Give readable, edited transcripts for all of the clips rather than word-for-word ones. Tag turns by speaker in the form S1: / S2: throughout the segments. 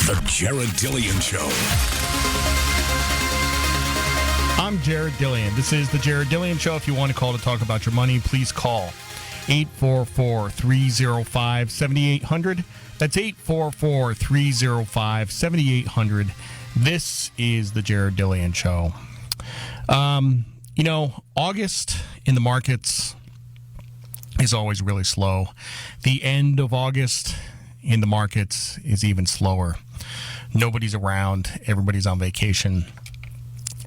S1: The Jared Dillian Show.
S2: I'm Jared Dillian. This is the Jared Dillian Show. If you want to call to talk about your money, please call 844-305-7800. That's 844-305-7800. This is the Jared Dillian Show. August in the markets is always really slow. The end of August in the markets is even slower. Nobody's around. Everybody's on vacation.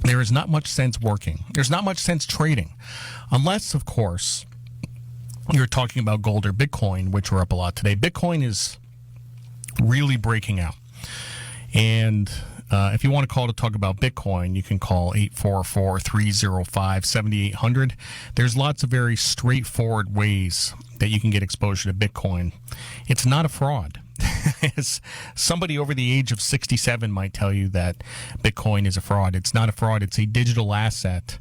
S2: There is not much sense working. There's not much sense trading. Unless, of course, you're talking about gold or Bitcoin, which are up a lot today. Bitcoin is really breaking out. And if you want to call to talk about Bitcoin, you can call 844-305-7800. There's lots of very straightforward ways that you can get exposure to Bitcoin. It's not a fraud. As somebody over the age of 67 might tell you that Bitcoin is a fraud. It's not a fraud. It's a digital asset,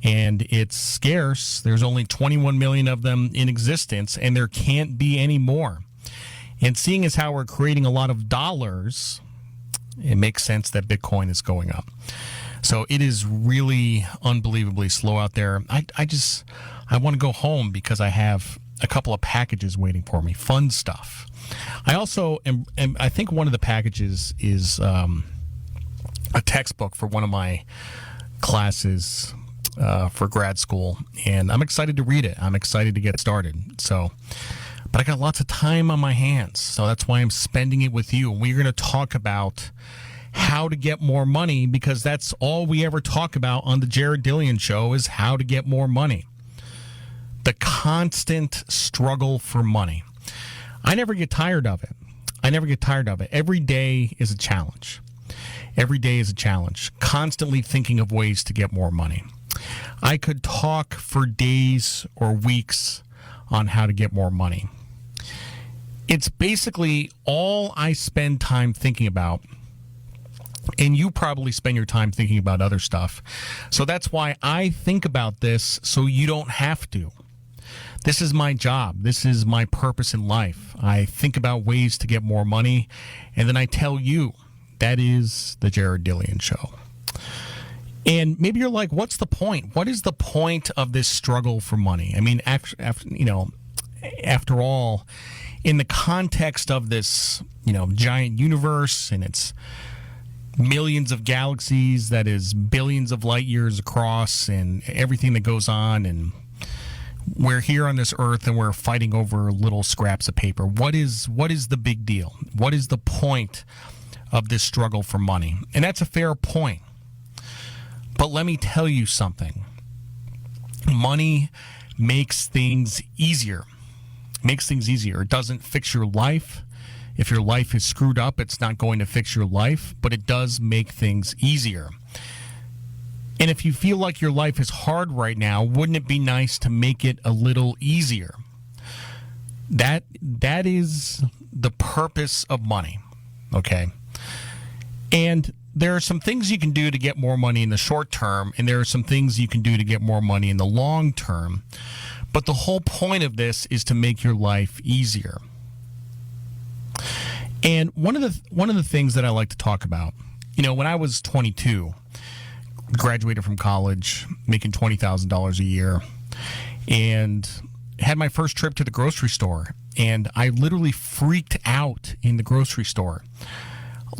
S2: and it's scarce. There's only 21 million of them in existence, and there can't be any more. And seeing as how we're creating a lot of dollars, it makes sense that Bitcoin is going up. So it is really unbelievably slow out there. I want to go home because I have a couple of packages waiting for me, fun stuff. I also am I think one of the packages is a textbook for one of my classes for grad school, and I'm excited to read it. I'm excited to get started. But I got lots of time on my hands, so that's why I'm spending it with you. We're going to talk about how to get more money, because that's all we ever talk about on the Jared Dillian Show is how to get more money. The constant struggle for money. I never get tired of it. Every day is a challenge. Constantly thinking of ways to get more money. I could talk for days or weeks on how to get more money. It's basically all I spend time thinking about, and you probably spend your time thinking about other stuff. So that's why I think about this, so you don't have to. This is my job. This is my purpose in life. I think about ways to get more money, and then I tell you. That is the Jared Dillian Show. And maybe you're like, what's the point? What is the point of this struggle for money? I mean, after all, in the context of this, giant universe and its millions of galaxies, that is billions of light years across, and everything that goes on, and we're here on this earth and we're fighting over little scraps of paper. What is the big deal? What is the point of this struggle for money? And that's a fair point. But let me tell you something. Money makes things easier. It doesn't fix your life. If your life is screwed up, it's not going to fix your life, but it does make things easier. And if you feel like your life is hard right now, wouldn't it be nice to make it a little easier? That is the purpose of money, okay? And there are some things you can do to get more money in the short term, and there are some things you can do to get more money in the long term. But the whole point of this is to make your life easier. And one of the things that I like to talk about, when I was 22, graduated from college, making $20,000 a year, and had my first trip to the grocery store, and I literally freaked out in the grocery store.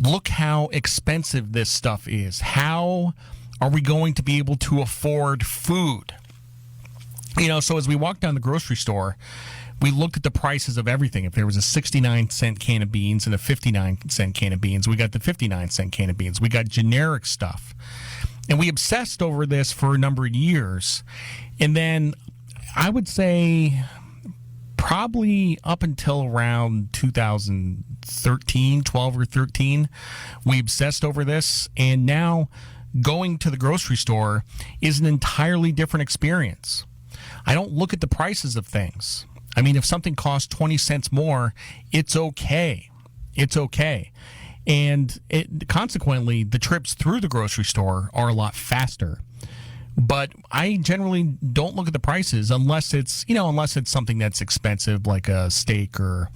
S2: Look how expensive this stuff is. How are we going to be able to afford food? So as we walked down the grocery store, we looked at the prices of everything. If there was a 69-cent can of beans and a 59-cent can of beans, we got the 59-cent can of beans. We got generic stuff. And we obsessed over this for a number of years. And then I would say probably up until around 2013, 12 or 13, we obsessed over this. And now going to the grocery store is an entirely different experience. I don't look at the prices of things. I mean, if something costs 20 cents more, it's okay. And consequently, the trips through the grocery store are a lot faster. But I generally don't look at the prices unless it's something that's expensive, like a steak or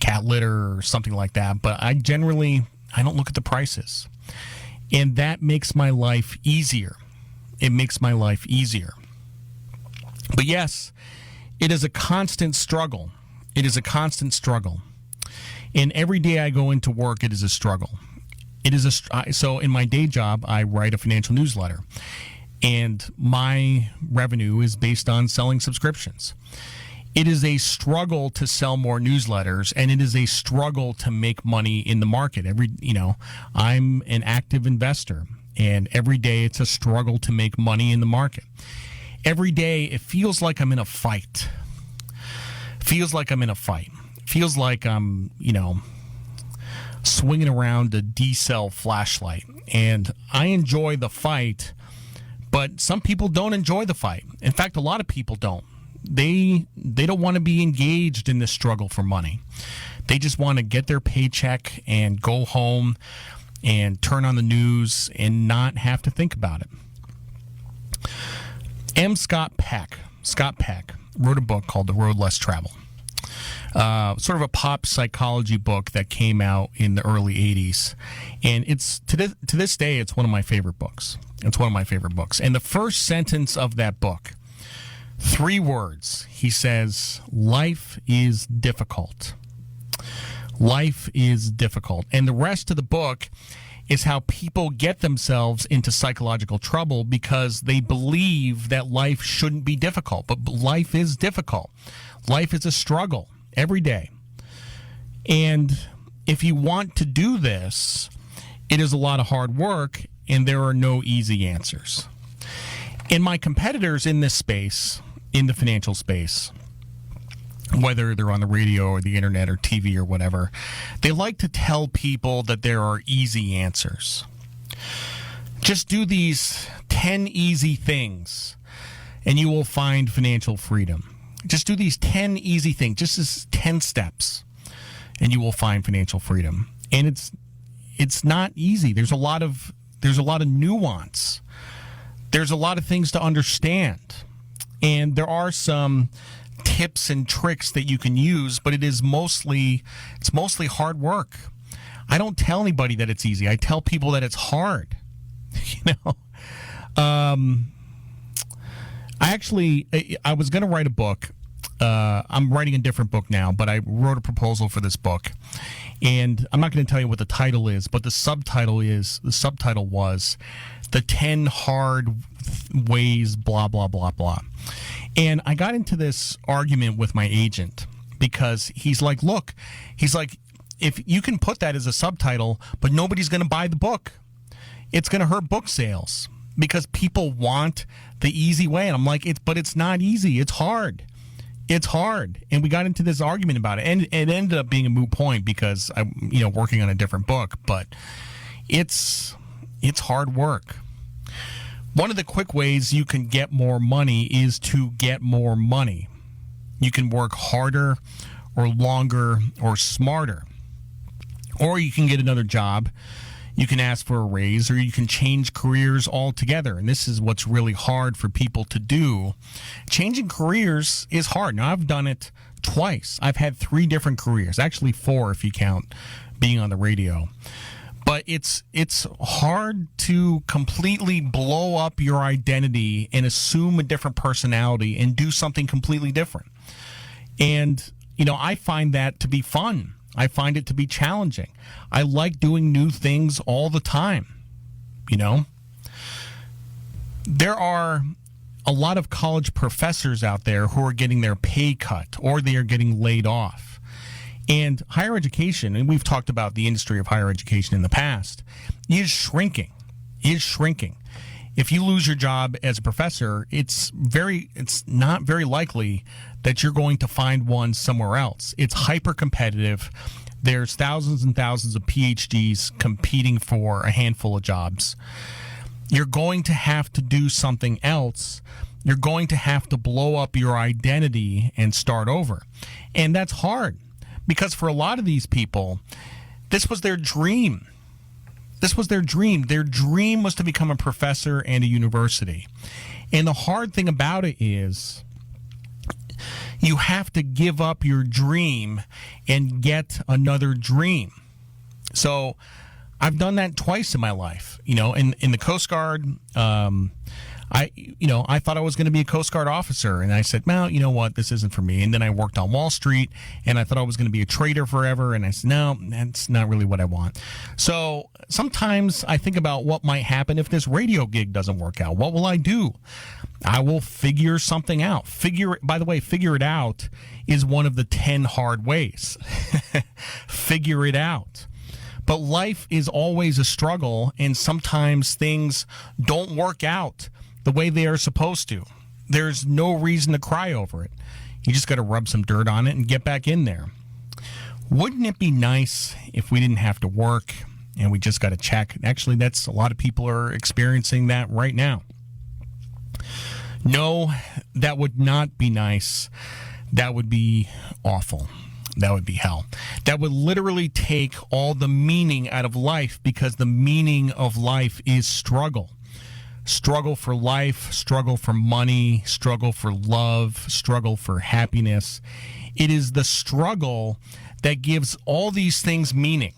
S2: cat litter or something like that. But I don't look at the prices. And that makes my life easier. It makes my life easier. But yes, it is a constant struggle. It is a constant struggle. And every day I go into work, it is a struggle. So in my day job, I write a financial newsletter. And my revenue is based on selling subscriptions. It is a struggle to sell more newsletters, and it is a struggle to make money in the market. I'm an active investor, and every day it's a struggle to make money in the market. Every day it feels like I'm in a fight. Feels like I'm swinging around a D-cell flashlight, and I enjoy the fight, but some people don't enjoy the fight. In fact, a lot of people don't. They don't want to be engaged in this struggle for money. They just want to get their paycheck and go home and turn on the news and not have to think about it. Scott Peck wrote a book called The Road Less Traveled. Sort of a pop psychology book that came out in the early 80s. And it's to this day, it's one of my favorite books. And the first sentence of that book, 3 words. He says, life is difficult. Life is difficult. And the rest of the book is how people get themselves into psychological trouble because they believe that life shouldn't be difficult. But life is difficult. Life is a struggle every day. And if you want to do this, it is a lot of hard work, and there are no easy answers. And my competitors in this space, in the financial space, whether they're on the radio or the internet or TV or whatever, they like to tell people that there are easy answers. Just do these 10 easy things and you will find financial freedom. Just do these 10 easy things, just as 10 steps, and you will find financial freedom. And it's not easy. There's a lot of nuance. There's a lot of things to understand. And there are some tips and tricks that you can use, but it's mostly hard work. I don't tell anybody that it's easy. I tell people that it's hard. I was going to write a book. I'm writing a different book now, but I wrote a proposal for this book. And I'm not going to tell you what the title is, but the subtitle was The 10 Hard Ways, blah, blah, blah, blah. And I got into this argument with my agent because he's like, if you can put that as a subtitle, but nobody's going to buy the book, it's going to hurt book sales because people want the easy way. And I'm like, but it's not easy. It's hard. It's hard. And we got into this argument about it. And it ended up being a moot point because I'm, working on a different book, but it's hard work. One of the quick ways you can get more money is to get more money. You can work harder or longer or smarter. Or you can get another job. You can ask for a raise, or you can change careers altogether. And this is what's really hard for people to do. Changing careers is hard. Now, I've done it twice. I've had 3 different careers, actually 4 if you count being on the radio. But it's hard to completely blow up your identity and assume a different personality and do something completely different. And, I find that to be fun. I find it to be challenging. I like doing new things all the time. There are a lot of college professors out there who are getting their pay cut or they are getting laid off. And higher education, and we've talked about the industry of higher education in the past, is shrinking. If you lose your job as a professor, it's not very likely that you're going to find one somewhere else. It's hyper competitive. There's thousands and thousands of PhDs competing for a handful of jobs. You're going to have to do something else. You're going to have to blow up your identity and start over. And that's hard because for a lot of these people, this was their dream. Their dream was to become a professor and a university. And the hard thing about it is You have to give up your dream and get another dream. So I've done that twice in my life. In the Coast Guard, I thought I was going to be a Coast Guard officer, and I said, well, you know what, this isn't for me. And then I worked on Wall Street, and I thought I was going to be a trader forever, and I said, no, that's not really what I want. So sometimes I think about what might happen if this radio gig doesn't work out. What will I do? I will figure something out. Figure it out is one of the 10 hard ways. Figure it out. But life is always a struggle, and sometimes things don't work out the way they are supposed to. There's no reason to cry over it. You just got to rub some dirt on it and get back in there. Wouldn't it be nice if we didn't have to work and we just got a check? Actually, that's a lot of people are experiencing that right now. No, that would not be nice. That would be awful. That would be hell. That would literally take all the meaning out of life, because the meaning of life is struggle. Struggle for life, struggle for money, struggle for love, struggle for happiness. It is the struggle that gives all these things meaning.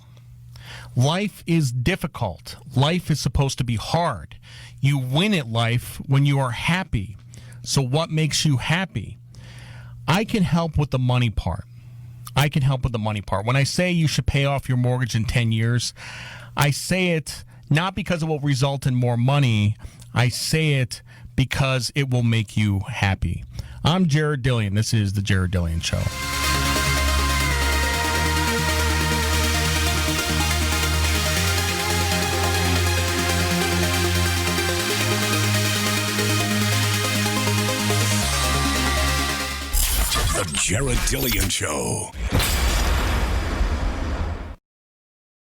S2: Life is difficult. Life is supposed to be hard. You win at life when you are happy. So what makes you happy? I can help with the money part. When I say you should pay off your mortgage in 10 years, I say it not because it will result in more money. I say it because it will make you happy. I'm Jared Dillian. This is The Jared Dillian Show.
S1: The Jared Dillian Show.